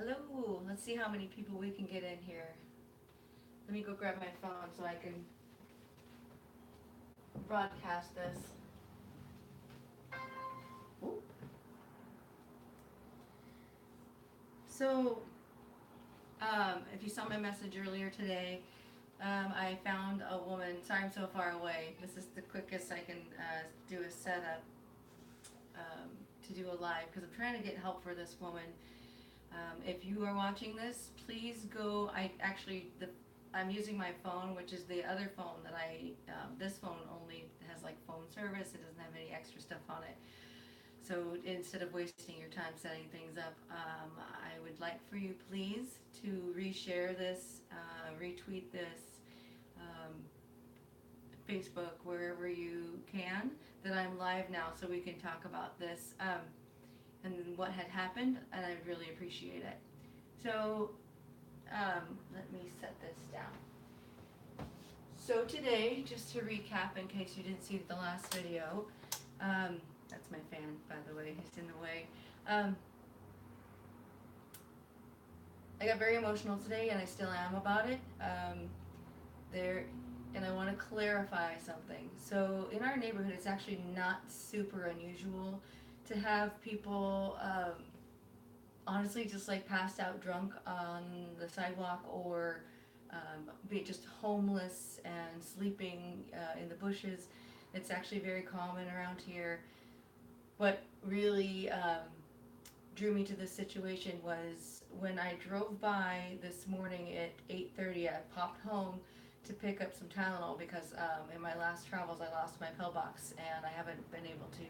Hello, let's see how many people we can get in here. Let me go grab my phone so I can broadcast this. Ooh. So, if you saw my message earlier today, I found a woman. Sorry I'm so far away. This is the quickest I can do a setup um, to do a live because I'm trying to get help for this woman. If you are watching this, please go. I'm using my phone, which is the other phone that this phone only has like phone service. It doesn't have any extra stuff on it. So instead of wasting your time setting things up, I would like for you please to reshare this, retweet this, um, Facebook, wherever you can, that I'm live now so we can talk about this. And what had happened, and I'd really appreciate it. So, let me set this down. So today, just to recap in case you didn't see the last video, that's my fan, by the way, he's in the way. I got very emotional today, and I still am about it. And I want to clarify something. So in our neighborhood, it's actually not super unusual to have people honestly just like passed out drunk on the sidewalk or be just homeless and sleeping in the bushes. It's actually very common around here. What really drew me to this situation was when I drove by this morning at 8:30. I popped home to pick up some Tylenol because in my last travels I lost my pill box and I haven't been able to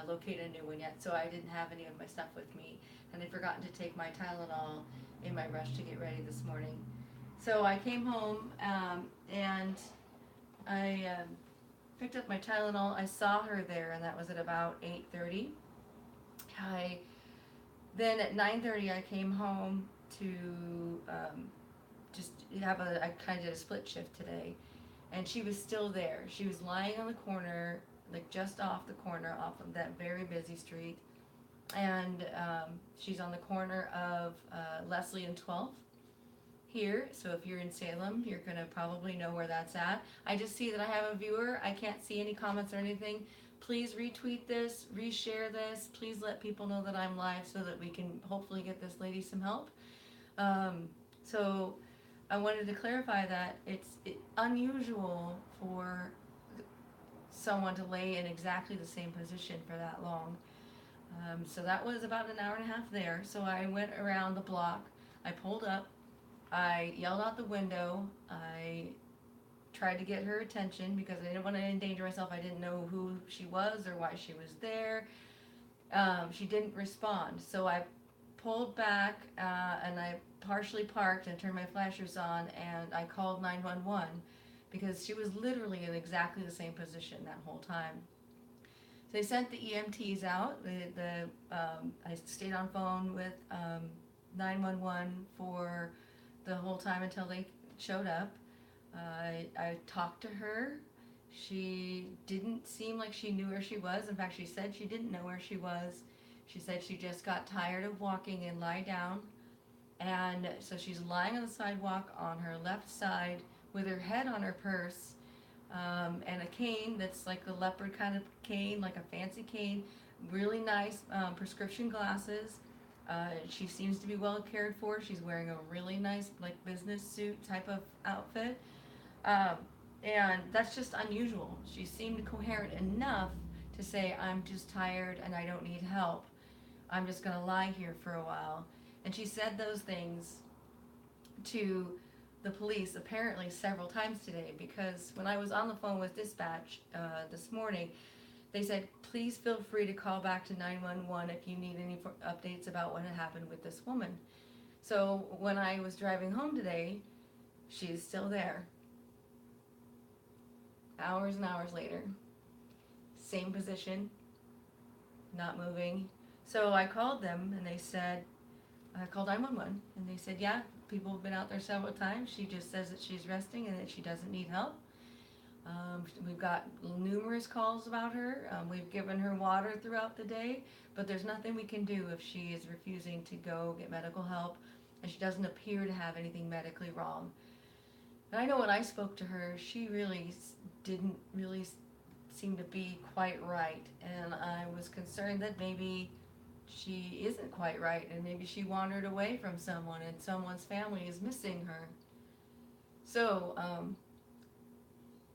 locate a new one yet, so I didn't have any of my stuff with me, and I'd forgotten to take my Tylenol in my rush to get ready this morning. So I came home and I picked up my Tylenol. I saw her there, and that was at about 8:30. I Then at 9:30 I came home to just I kind of did a split shift today, and she was still there. She was lying on the corner, like just off the corner, off of that very busy street, and she's on the corner of Leslie and 12th here. So if you're in Salem, you're gonna probably know where that's at. I just see that I have a viewer. I can't see any comments or anything. Please retweet this, reshare this. Please let people know that I'm live so that we can hopefully get this lady some help. So I wanted to clarify that it's unusual for someone to lay in exactly the same position for that long. So that was about an hour and a half there. So I went around the block. I pulled up. I yelled out the window. I tried to get her attention because I didn't want to endanger myself. I didn't know who she was or why she was there. She didn't respond. So I pulled back and I partially parked and turned my flashers on, and I called 911 because she was literally in exactly the same position that whole time. So they sent the EMTs out. I stayed on phone with 911 for the whole time until they showed up. I talked to her. She didn't seem like she knew where she was. In fact, she said she didn't know where she was. She said she just got tired of walking and lie down. And so she's lying on the sidewalk on her left side with her head on her purse, and a cane that's like the leopard kind of cane, like a fancy cane, really nice prescription glasses. She seems to be well cared for. She's wearing a really nice like business suit type of outfit. Um, and that's just unusual. She seemed coherent enough to say, I'm just tired and I don't need help. I'm just going to lie here for a while. And she said those things to the police apparently several times today, because when I was on the phone with dispatch this morning, they said, please feel free to call back to 911 if you need any updates about what had happened with this woman. So when I was driving home today, she's still there. Hours and hours later, same position, not moving. So I called them and they said, I called 911 and they said, yeah, people have been out there several times. She just says that she's resting and that she doesn't need help. We've got numerous calls about her. We've given her water throughout the day, but there's nothing we can do if she is refusing to go get medical help and she doesn't appear to have anything medically wrong. And I know when I spoke to her, she really didn't really seem to be quite right, and I was concerned that maybe she isn't quite right and maybe she wandered away from someone and someone's family is missing her. So,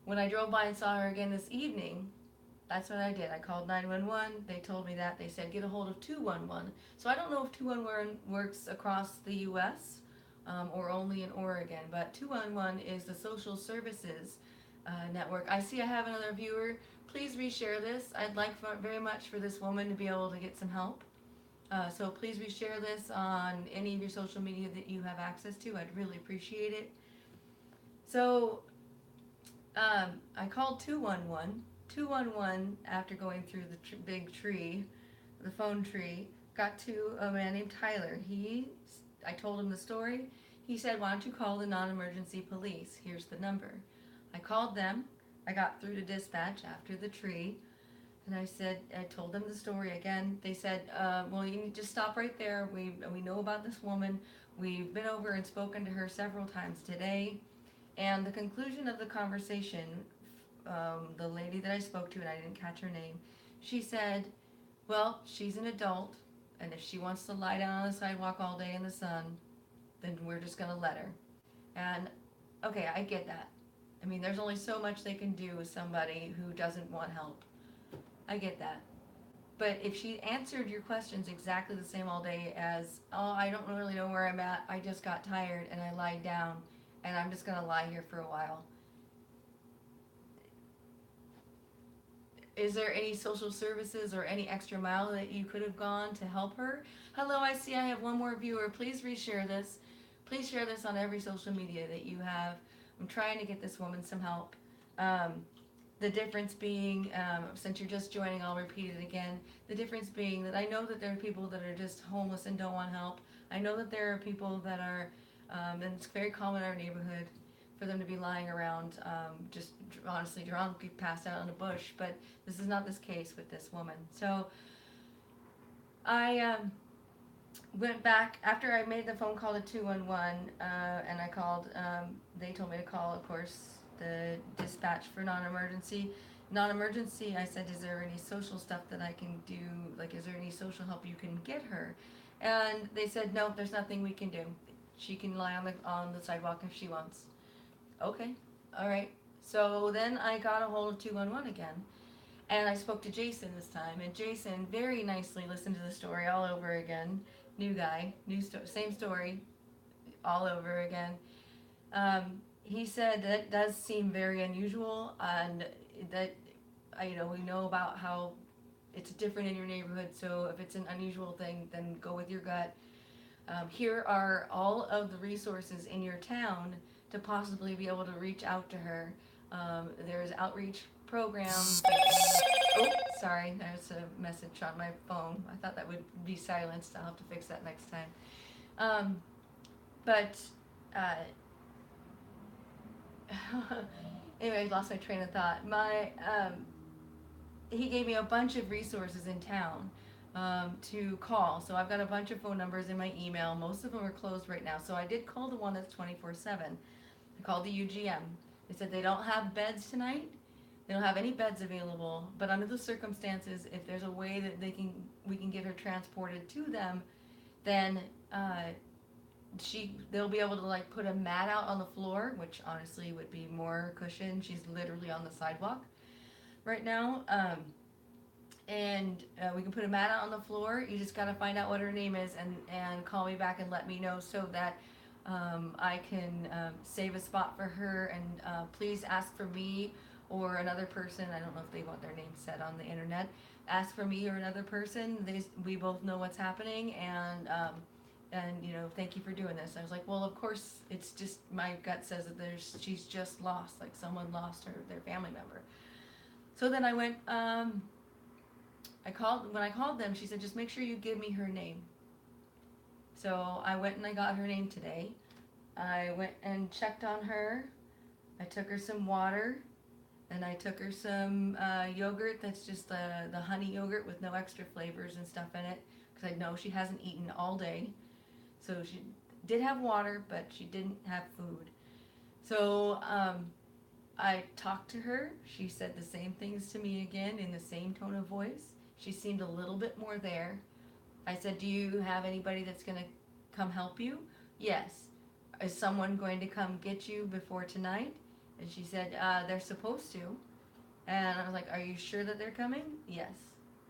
when I drove by and saw her again this evening, that's what I did. I called 911. They told me that. They said get a hold of 211. So I don't know if 211 works across the U.S. Or only in Oregon, but 211 is the social services network. I see I have another viewer. Please reshare this. I'd like very much for this woman to be able to get some help. So please reshare this on any of your social media that you have access to. I'd really appreciate it. So I called 211. 211, after going through the big tree, the phone tree, got to a man named Tyler. I told him the story. He said, why don't you call the non-emergency police? Here's the number. I called them. I got through to dispatch after the tree. And I told them the story again. They said, well, you need to just stop right there. We know about this woman. We've been over and spoken to her several times today. And the conclusion of the conversation, the lady that I spoke to, and I didn't catch her name, she said, well, she's an adult, and if she wants to lie down on the sidewalk all day in the sun, then we're just going to let her. And, okay, I get that. I mean, there's only so much they can do with somebody who doesn't want help. I get that. But if she answered your questions exactly the same all day as, oh, I don't really know where I'm at, I just got tired and I lied down and I'm just going to lie here for a while. Is there any social services or any extra mile that you could have gone to help her? Hello, I see I have one more viewer. Please reshare this. Please share this on every social media that you have. I'm trying to get this woman some help. The difference being, since you're just joining, I'll repeat it again. The difference being that I know that there are people that are just homeless and don't want help. I know that there are people that are, and it's very common in our neighborhood for them to be lying around, just honestly drunk, passed out in a bush. But this is not this case with this woman. So I went back after I made the phone call to 211, and I called. They told me to call, of course, the dispatch for non-emergency. Non-emergency, I said, is there any social stuff that I can do? Like, is there any social help you can get her? And they said, no, there's nothing we can do. She can lie on the sidewalk if she wants. Okay, all right. So then I got a hold of 211 again, and I spoke to Jason this time, and Jason very nicely listened to the story all over again. New guy, same story, all over again. He said that it does seem very unusual, and that we know about how it's different in your neighborhood. So if it's an unusual thing, then go with your gut. Here are all of the resources in your town to possibly be able to reach out to her. There's outreach programs. Oh, sorry, there's a message on my phone. I thought that would be silenced. I'll have to fix that next time. Anyway, I lost my train of thought. He gave me a bunch of resources in town to call. So I've got a bunch of phone numbers in my email. Most of them are closed right now. So I did call the one that's 24/7. I called the UGM. They said they don't have beds tonight. They don't have any beds available. But under the circumstances, if there's a way that we can get her transported to them, then they'll be able to put a mat out on the floor, which honestly would be more cushion. She's literally on the sidewalk right now. And we can put a mat out on the floor. You just got to find out what her name is and call me back and let me know so that I can save a spot for her. And please ask for me or another person. I don't know if they want their name said on the internet. Ask for me or another person. We both know what's happening, and thank you for doing this. I was like, well, of course, it's just my gut says that she's just lost, like someone lost their family member. So then I went, when I called them, she said, just make sure you give me her name. So I went and I got her name today. I went and checked on her. I took her some water, And I took her some yogurt that's just the honey yogurt with no extra flavors and stuff in it, because I know she hasn't eaten all day. So she did have water, but she didn't have food. So I talked to her. She said the same things to me again in the same tone of voice. She seemed a little bit more there. I said, do you have anybody that's going to come help you? Yes. Is someone going to come get you before tonight? And she said, they're supposed to. And I was like, are you sure that they're coming? Yes.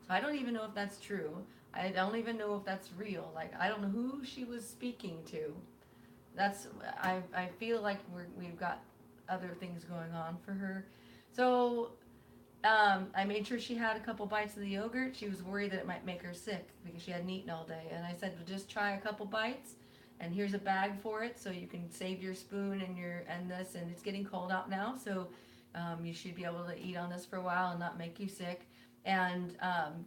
So I don't even know if that's true. I don't even know if that's real. Like, I don't know who she was speaking to. I feel like we've got other things going on for her. So I made sure she had a couple bites of the yogurt. She was worried that it might make her sick because she hadn't eaten all day. And I said, well, just try a couple bites, and here's a bag for it, so you can save your spoon and this. And it's getting cold out now, so you should be able to eat on this for a while and not make you sick. And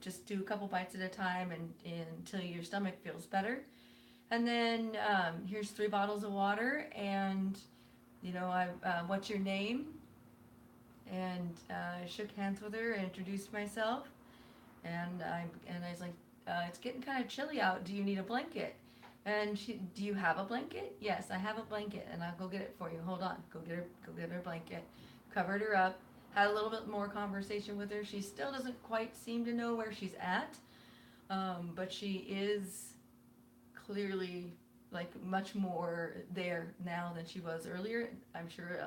just do a couple bites at a time until your stomach feels better. And then here's 3 bottles of water, and what's your name? And I shook hands with her, introduced myself, and I was like, it's getting kind of chilly out. Do you need a blanket? And do you have a blanket? Yes, I have a blanket, and I'll go get it for you. Hold on, go get her blanket. Covered her up. Had a little bit more conversation with her. She still doesn't quite seem to know where she's at, but she is clearly like much more there now than she was earlier. I'm sure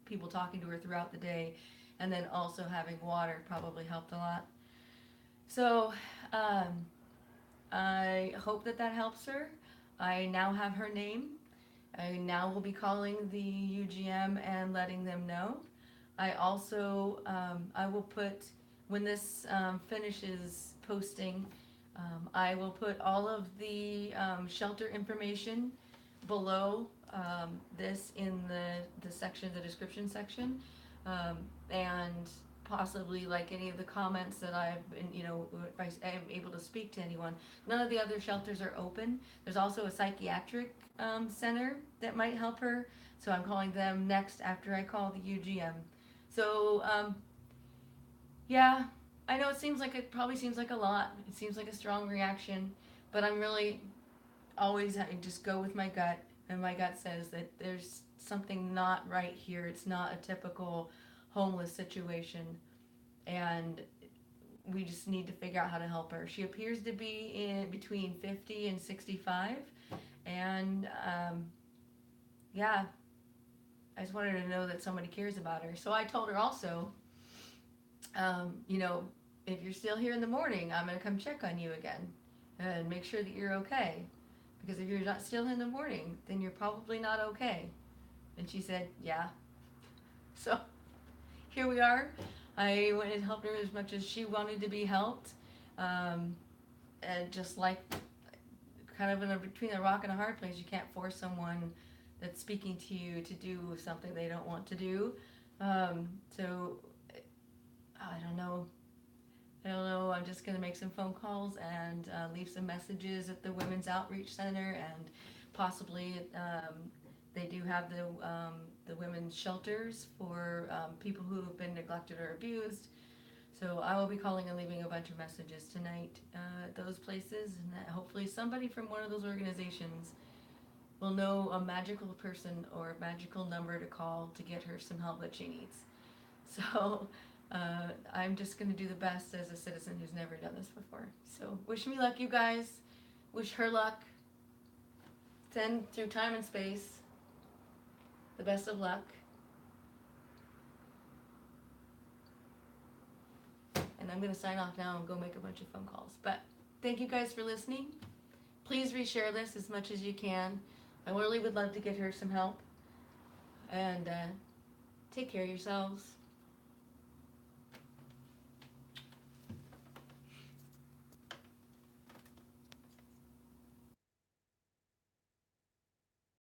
people talking to her throughout the day, and then also having water probably helped a lot. So I hope that helps her. I now have her name. I now will be calling the UGM and letting them know. I also I will put, when this finishes posting, I will put all of the shelter information below this in the section, the description section, and possibly like any of the comments that I've been, if I am able to speak to anyone. None of the other shelters are open. There's also a psychiatric center that might help her, so I'm calling them next after I call the UGM. So yeah, I know it probably seems like a lot. It seems like a strong reaction, but I'm really always having just go with my gut, and my gut says that there's something not right here. It's not a typical homeless situation, and we just need to figure out how to help her. She appears to be in between 50 and 65, and yeah, I just wanted her to know that somebody cares about her. So I told her also, if you're still here in the morning, I'm going to come check on you again and make sure that you're okay. Because if you're not still in the morning, then you're probably not okay. And she said, yeah. So here we are. I went and helped her as much as she wanted to be helped. And just like kind of between a rock and a hard place, you can't force someone that's speaking to you to do something they don't want to do. So I don't know. I'm just going to make some phone calls and leave some messages at the Women's Outreach Center, and possibly they do have the women's shelters for people who have been neglected or abused. So I will be calling and leaving a bunch of messages tonight at those places, and that hopefully somebody from one of those organizations will know a magical person or a magical number to call to get her some help that she needs. So I'm just going to do the best as a citizen who's never done this before. So wish me luck, you guys. Wish her luck. Send through time and space the best of luck. And I'm going to sign off now and go make a bunch of phone calls. But thank you guys for listening. Please reshare this as much as you can. I really would love to get her some help. And take care of yourselves.